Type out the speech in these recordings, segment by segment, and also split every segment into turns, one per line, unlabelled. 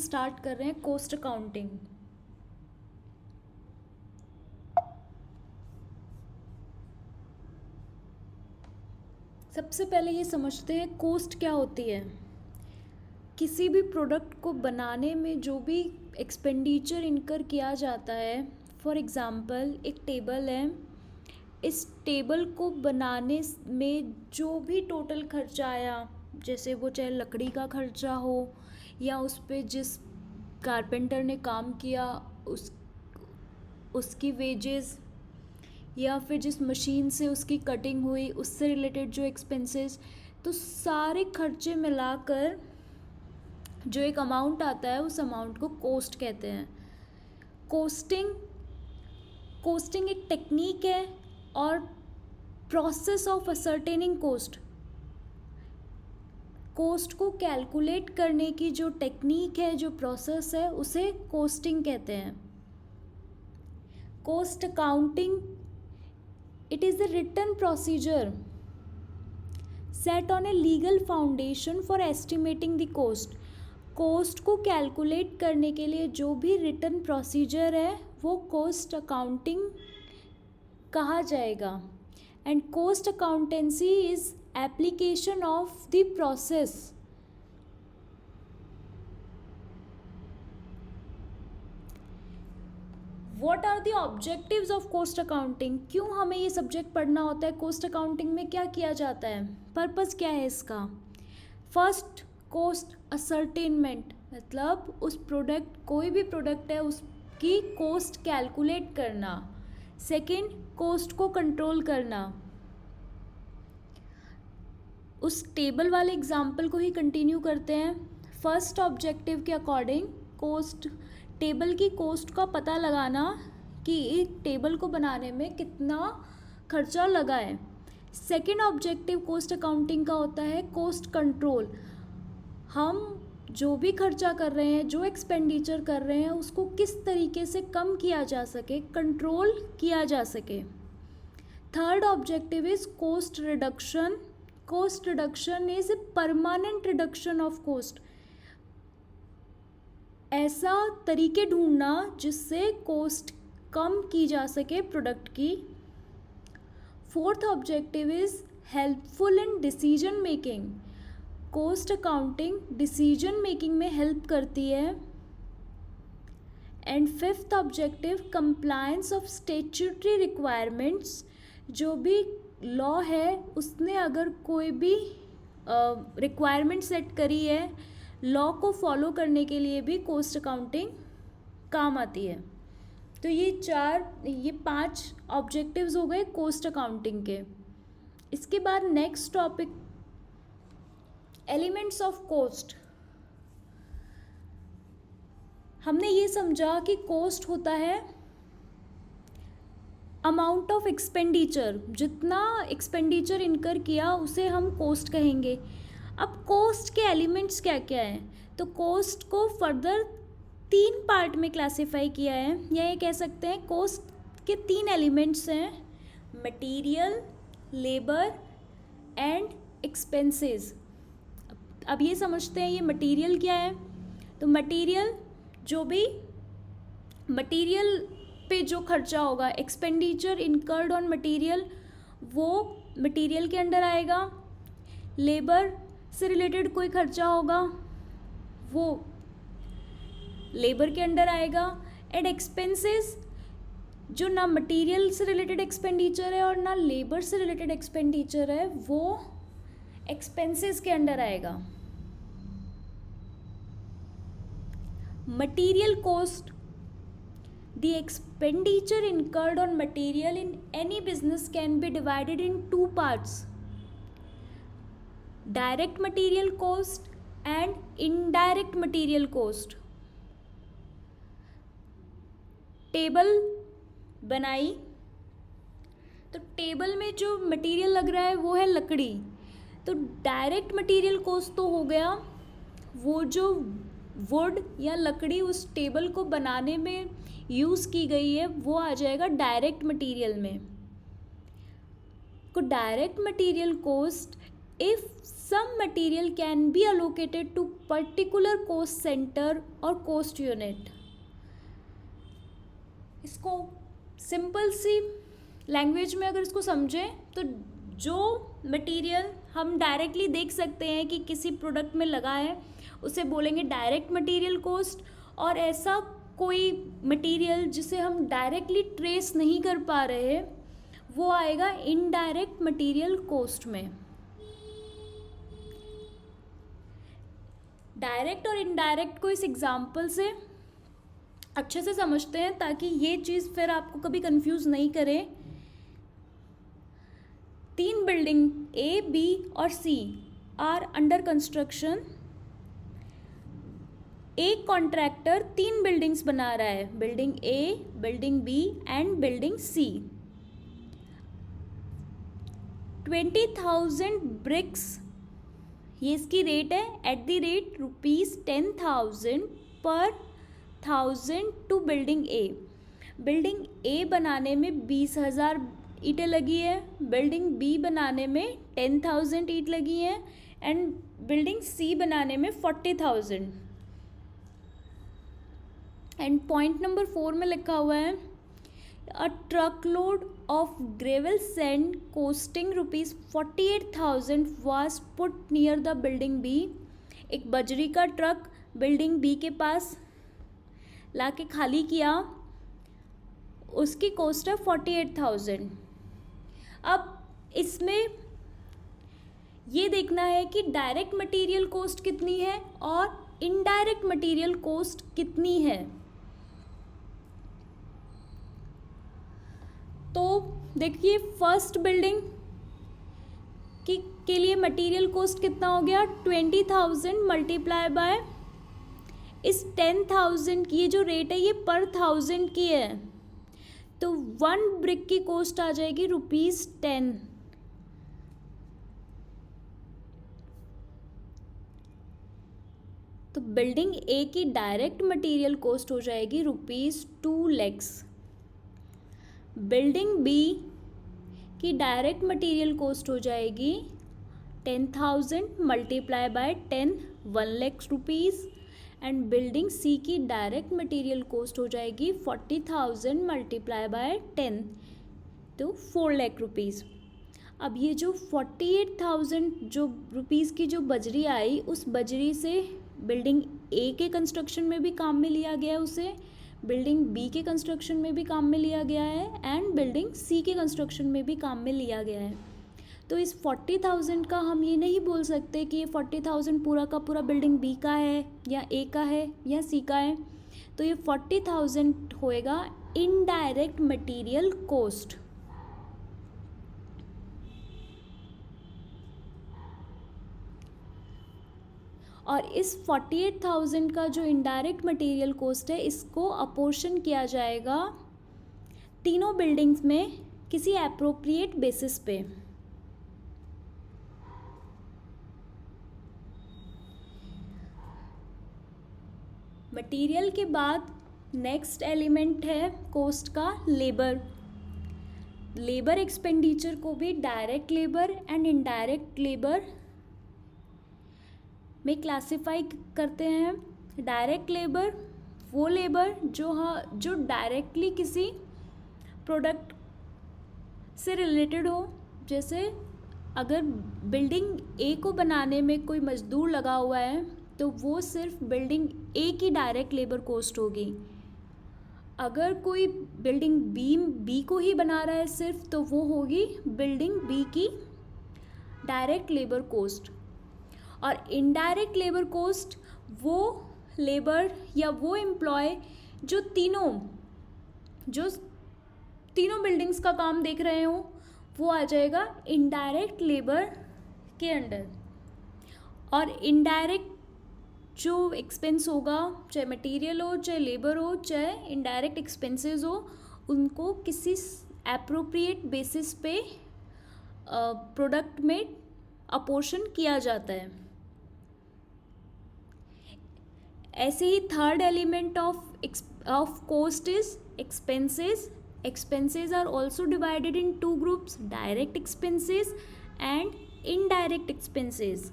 Start कर रहे हैं कॉस्ट अकाउंटिंग। सबसे पहले ये समझते हैं कॉस्ट क्या होती है। किसी भी प्रोडक्ट को बनाने में जो भी एक्सपेंडिचर इनकर किया जाता है, फॉर एग्ज़ाम्पल एक टेबल है, इस टेबल को बनाने में जो भी टोटल खर्चा आया, जैसे वो चाहे लकड़ी का खर्चा हो या उस पे जिस कारपेंटर ने काम किया उसकी वेजेस, या फिर जिस मशीन से उसकी कटिंग हुई उससे रिलेटेड जो एक्सपेंसेस, तो सारे खर्चे मिलाकर जो एक अमाउंट आता है उस अमाउंट को कॉस्ट कहते हैं। कोस्टिंग एक टेक्निक है और प्रोसेस ऑफ असर्टेनिंग कोस्ट को कैलकुलेट करने की जो टेक्निक है, जो प्रोसेस है, उसे कोस्टिंग कहते हैं। Cost accounting, it is a written procedure set on a legal foundation for estimating the cost। Cost को कैलकुलेट करने के लिए जो भी रिटन प्रोसीजर है वो कॉस्ट अकाउंटिंग कहा जाएगा। And cost accountancy is application of the process. What are the objectives of cost accounting? क्यों हमें ये सब्जेक्ट पढ़ना होता है? कॉस्ट अकाउंटिंग में क्या किया जाता है? पर्पस क्या है इसका? फर्स्ट, कॉस्ट असर्टेनमेंट, मतलब उस प्रोडक्ट, कोई भी प्रोडक्ट है उसकी कॉस्ट कैलकुलेट करना। सेकंड, कॉस्ट को कंट्रोल करना। उस टेबल वाले एग्जाम्पल को ही कंटिन्यू करते हैं। फर्स्ट ऑब्जेक्टिव के अकॉर्डिंग कॉस्ट, टेबल की कॉस्ट का पता लगाना कि एक टेबल को बनाने में कितना खर्चा लगा है। सेकेंड ऑब्जेक्टिव कॉस्ट अकाउंटिंग का होता है कॉस्ट कंट्रोल। हम जो भी खर्चा कर रहे हैं, जो एक्सपेंडिचर कर रहे हैं, उसको किस तरीके से कम किया जा सके, कंट्रोल किया जा सके। Third objective is cost reduction. Cost reduction is a permanent reduction of cost. ऐसा तरीके ढूंढना जिससे कॉस्ट कम की जा सके प्रोडक्ट की। Fourth objective is helpful in decision making. Cost accounting decision making में हेल्प करती है। And fifth objective compliance of statutory requirements. जो भी लॉ है उसने अगर कोई भी रिक्वायरमेंट सेट करी है, लॉ को फॉलो करने के लिए भी कॉस्ट अकाउंटिंग काम आती है। तो ये 5 ऑब्जेक्टिव्स हो गए कॉस्ट अकाउंटिंग के। इसके बाद next topic, elements of cost. हमने ये समझा कि कॉस्ट होता है अमाउंट ऑफ एक्सपेंडिचर, जितना एक्सपेंडिचर इनकर किया उसे हम कॉस्ट कहेंगे। अब कॉस्ट के एलिमेंट्स क्या क्या हैं? तो कॉस्ट को फर्दर 3 पार्ट में क्लासिफाई किया है, या ये कह सकते हैं कॉस्ट के 3 एलिमेंट्स हैं, मटेरियल, लेबर एंड एक्सपेंसेस। अब ये समझते हैं ये मटेरियल क्या है। तो मटेरियल, जो भी मटेरियल पे जो खर्चा होगा, एक्सपेंडिचर इनकर्ड ऑन मटेरियल, वो मटेरियल के अंडर आएगा। लेबर से रिलेटेड कोई खर्चा होगा वो लेबर के अंडर आएगा। एंड एक्सपेंसेस, जो ना मटेरियल से रिलेटेड एक्सपेंडिचर है और ना लेबर से रिलेटेड एक्सपेंडिचर है, वो एक्सपेंसेस के अंडर आएगा। Material cost, the expenditure incurred on material in any business can be divided in 2 parts, direct material cost and indirect material cost. Table बनाई, तो टेबल में जो मटेरियल लग रहा है वो है लकड़ी, तो डायरेक्ट मटेरियल कॉस्ट तो हो गया, वो जो वुड या लकड़ी उस टेबल को बनाने में यूज़ की गई है वो आ जाएगा डायरेक्ट मटेरियल में। को direct material cost if some material can be allocated to particular cost center or cost unit. इसको सिंपल सी लैंग्वेज में अगर इसको समझें तो जो मटेरियल हम डायरेक्टली देख सकते हैं कि किसी प्रोडक्ट में लगा है उसे बोलेंगे डायरेक्ट मटेरियल कॉस्ट, और ऐसा कोई मटेरियल जिसे हम डायरेक्टली ट्रेस नहीं कर पा रहे वो आएगा इनडायरेक्ट मटेरियल कॉस्ट में. डायरेक्ट और इनडायरेक्ट को इस एग्जांपल से अच्छे से समझते हैं ताकि ये चीज़ फिर आपको कभी कंफ्यूज नहीं करे. 3 बिल्डिंग ए, बी और सी आर अंडर कंस्ट्रक्शन. एक कॉन्ट्रैक्टर 3 बिल्डिंग्स बना रहा है, building A, building B and building C. 20,000 bricks ये इसकी रेट है, एट द रेट ₹10,000 पर 1000 टू बिल्डिंग ए. बिल्डिंग ए बनाने में 20,000 ईंटें लगी है, बिल्डिंग बी बनाने में 10,000 ईंट लगी हैं एंड बिल्डिंग सी बनाने में 40,000. एंड पॉइंट नंबर 4 में लिखा हुआ है a truck load of gravel sand costing ₹48,000 was put near the building B. एक बजरी का ट्रक बिल्डिंग बी के पास लाके खाली किया, उसकी कॉस्ट है 48,000. अब इसमें ये देखना है कि डायरेक्ट मटेरियल कॉस्ट कितनी है और इनडायरेक्ट मटेरियल कॉस्ट कितनी है. तो देखिए फर्स्ट बिल्डिंग के लिए मटेरियल कॉस्ट कितना हो गया 20,000 मल्टीप्लाई बाय इस 10,000 की, ये जो रेट है ये पर 1000 की है, तो 1 ब्रिक की कॉस्ट आ जाएगी ₹10. तो बिल्डिंग ए की डायरेक्ट मटेरियल कॉस्ट हो जाएगी ₹2 lakhs. बिल्डिंग बी की डायरेक्ट मटेरियल कॉस्ट हो जाएगी 10,000 multiply by 10 1 lakhs rupees. And building C की डायरेक्ट मटेरियल कॉस्ट हो जाएगी 40,000 मल्टीप्लाई बाय 10 तो 4 लाख रुपीज़. अब ये जो 48,000 जो रुपीज़ की जो बजरी आई, उस बजरी से बिल्डिंग ए के कंस्ट्रक्शन में भी काम में लिया गया है, उसे बिल्डिंग बी के कंस्ट्रक्शन में भी काम में लिया गया है एंड बिल्डिंग सी के कंस्ट्रक्शन में भी काम में लिया गया है. तो इस 40,000 का हम ये नहीं बोल सकते कि ये 40,000 पूरा का पूरा बिल्डिंग बी का है या ए का है या सी का है. तो ये 40,000 होएगा इनडायरेक्ट मटेरियल कॉस्ट. और इस 48,000 का जो इनडायरेक्ट मटेरियल कॉस्ट है इसको अपोर्शन किया जाएगा तीनों बिल्डिंग्स में किसी एप्रोप्रिएट बेसिस पे. मटेरियल के बाद नेक्स्ट एलिमेंट है कॉस्ट का लेबर. लेबर एक्सपेंडिचर को भी direct labour and indirect labour में क्लासिफाई करते हैं. डायरेक्ट लेबर वो लेबर जो डायरेक्टली किसी प्रोडक्ट से रिलेटेड हो. जैसे अगर बिल्डिंग ए को बनाने में कोई मजदूर लगा हुआ है तो वो सिर्फ बिल्डिंग ए की डायरेक्ट लेबर कॉस्ट होगी. अगर कोई बिल्डिंग बी को ही बना रहा है सिर्फ, तो वो होगी बिल्डिंग बी की डायरेक्ट लेबर कॉस्ट. और इनडायरेक्ट लेबर कॉस्ट वो लेबर या वो एम्प्लॉय जो तीनों बिल्डिंग्स का काम देख रहे हो, वो आ जाएगा इनडायरेक्ट लेबर के अंडर. और इनडायरेक्ट जो एक्सपेंस होगा, चाहे मटेरियल हो, चाहे लेबर हो, चाहे इनडायरेक्ट एक्सपेंसेस हो, उनको किसी एप्रोप्रिएट बेसिस पे प्रोडक्ट में अपोर्शन किया जाता है. ऐसे ही third element of cost is expenses. Expenses are also divided in 2 groups, direct expenses and indirect expenses.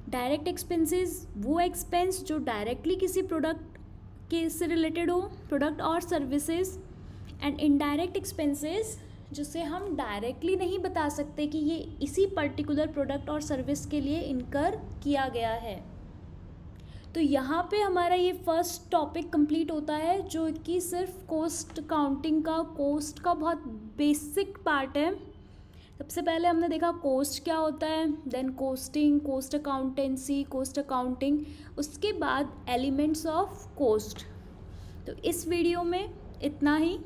Direct expenses वो एक्सपेंस जो डायरेक्टली किसी प्रोडक्ट के से रिलेटेड हो, प्रोडक्ट और सर्विसेज। एंड इनडायरेक्ट एक्सपेंसेस जिसे हम डायरेक्टली नहीं बता सकते कि ये इसी पर्टिकुलर प्रोडक्ट और सर्विस के लिए इनकर किया गया है। तो यहाँ पे हमारा ये फर्स्ट टॉपिक कंप्लीट होता है, जो कि सिर्फ कॉस्ट काउंटिंग का, कॉस्ट का बहुत बेसिक पार्ट है। सबसे पहले हमने देखा कॉस्ट क्या होता है, then costing, cost accountancy, cost accounting, उसके बाद एलिमेंट्स ऑफ कॉस्ट। तो इस वीडियो में इतना ही।